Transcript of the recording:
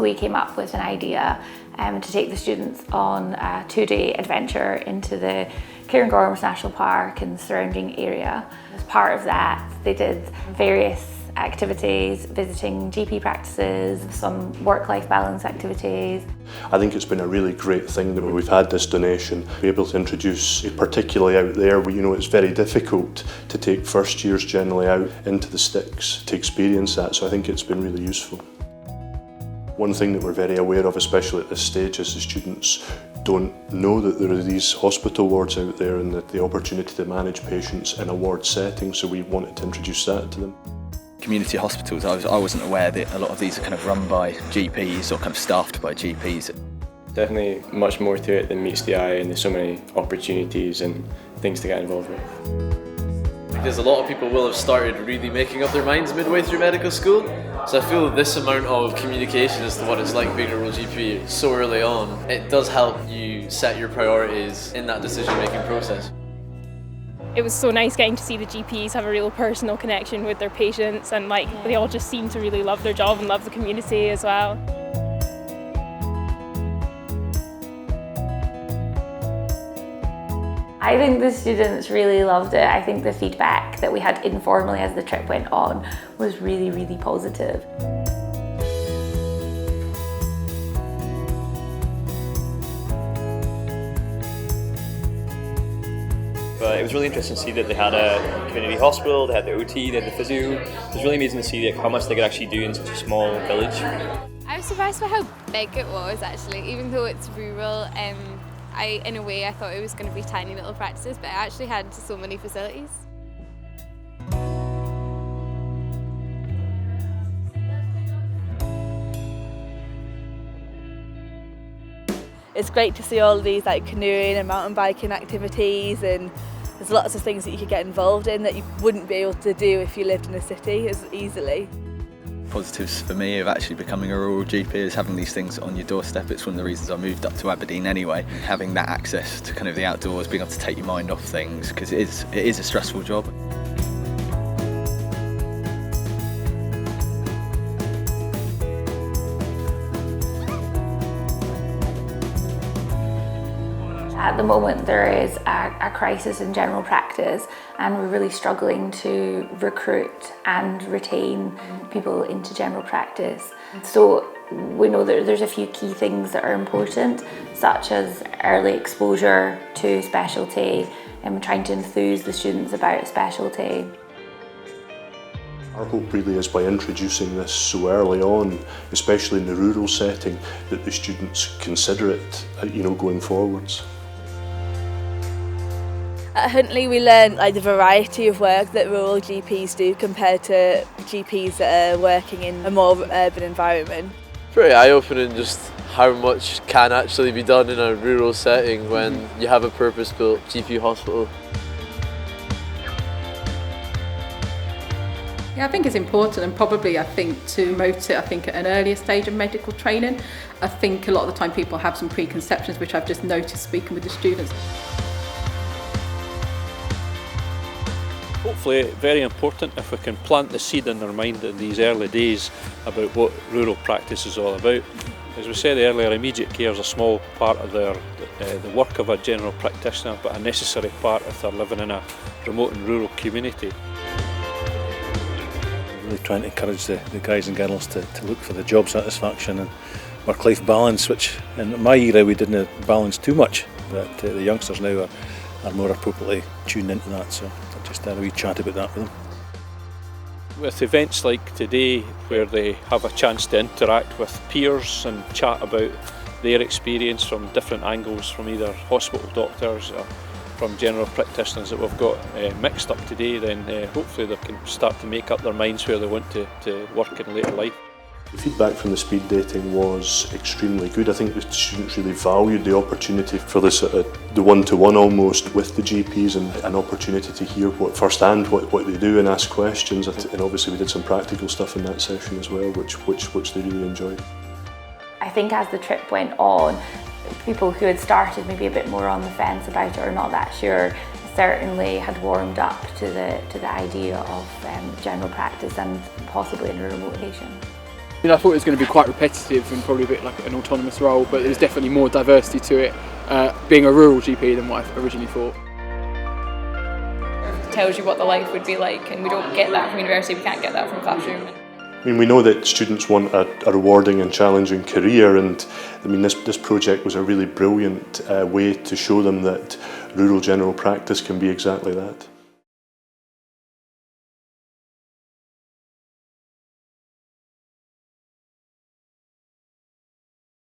we came up with an idea to take the students on a 2-day adventure into the Cairngorms National Park and the surrounding area. As part of that, they did various activities, visiting GP practices, some work-life balance activities. I think it's been a really great thing that we've had this donation, be able to introduce, particularly out there where it's very difficult to take first years generally out into the sticks to experience that, so I think it's been really useful. One thing that we're very aware of, especially at this stage, is the students don't know that there are these hospital wards out there and that the opportunity to manage patients in a ward setting, so we wanted to introduce that to them. Community hospitals, I wasn't aware that a lot of these are kind of run by GPs or kind of staffed by GPs. Definitely much more to it than meets the eye, and there's so many opportunities and things to get involved with. Because a lot of people will have started really making up their minds midway through medical school, so I feel this amount of communication as to what it's like being a rural GP so early on, it does help you set your priorities in that decision-making process. It was so nice getting to see the GPs have a real personal connection with their patients, and they all just seem to really love their job and love the community as well. I think the students really loved it. I think the feedback that we had informally as the trip went on was really, really positive. But it was really interesting to see that they had a community hospital, they had the OT, they had the physio. It was really amazing to see how much they could actually do in such a small village. I was surprised by how big it was actually, even though it's rural. In a way I thought it was going to be tiny little practices, but it actually had so many facilities. It's great to see all these canoeing and mountain biking activities, and there's lots of things that you could get involved in that you wouldn't be able to do if you lived in a city as easily. Positives for me of actually becoming a rural GP is having these things on your doorstep. It's one of the reasons I moved up to Aberdeen anyway. Having that access to kind of the outdoors, being able to take your mind off things, because it is a stressful job. At the moment there is a crisis in general practice, and we're really struggling to recruit and retain people into general practice. So we know that there's a few key things that are important, such as early exposure to specialty and trying to enthuse the students about specialty. Our hope really is by introducing this so early on, especially in the rural setting, that the students consider it, going forwards. At Huntly we learn the variety of work that rural GPs do compared to GPs that are working in a more urban environment. Pretty eye-opening just how much can actually be done in a rural setting when you have a purpose-built GP hospital. Yeah, I think it's important, and probably to promote it at an earlier stage of medical training. I think a lot of the time people have some preconceptions, which I've just noticed speaking with the students. Hopefully very important if we can plant the seed in their mind in these early days about what rural practice is all about. As we said earlier, immediate care is a small part of the work of a general practitioner, but a necessary part if they're living in a remote and rural community. Really trying to encourage the guys and girls to look for the job satisfaction and work-life balance, which in my era we didn't balance too much, but the youngsters now are more appropriately tuned into that, so I just had a wee chat about that with them. With events like today, where they have a chance to interact with peers and chat about their experience from different angles, from either hospital doctors or from general practitioners that we've got mixed up today, then hopefully they can start to make up their minds where they want to work in later life. The feedback from the speed dating was extremely good. I think the students really valued the opportunity for this, the one-to-one almost with the GPs, and an opportunity to hear firsthand what they do and ask questions. And obviously we did some practical stuff in that session as well, which they really enjoyed. I think as the trip went on, people who had started maybe a bit more on the fence about it or not that sure certainly had warmed up to the idea of general practice and possibly in a remote location. You know, I thought it was going to be quite repetitive and probably a bit like an autonomous role, but there's definitely more diversity to it, being a rural GP than what I originally thought. It tells you what the life would be like, and we don't get that from university, we can't get that from classroom. I mean, we know that students want a rewarding and challenging career, and I mean, this project was a really brilliant way to show them that rural general practice can be exactly that.